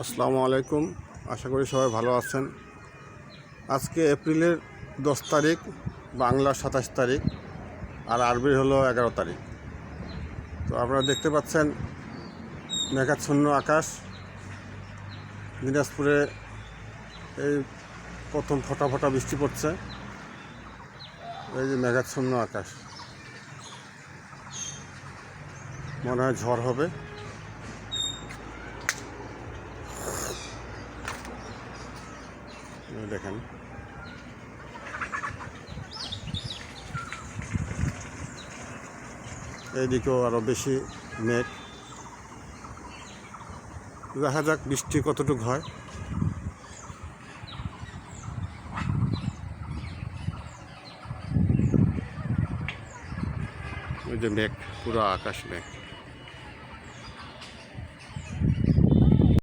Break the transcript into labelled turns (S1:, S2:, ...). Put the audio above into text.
S1: আসসালামু আলাইকুম। আশা করি সবাই ভালো আছেন। আজকে এপ্রিলের 10 তারিখ, বাংলার 27 তারিখ, আর আরবির হলো 11 তারিখ। তো আপনারা দেখতে পাচ্ছেন মেঘাচ্ছন্ন আকাশ। দিনাজপুরে এই প্রথম ফোঁটা ফোঁটা বৃষ্টি পড়ছে। এই যে মেঘাচ্ছন্ন আকাশ, মনে হয় ঝড় হবে। দেখেন, এইদিকেও আরও বেশি মেঘ। দেখা যাক বৃষ্টি কতটুকু হয়। ওই যে মেঘ, পুরো আকাশ মেঘ।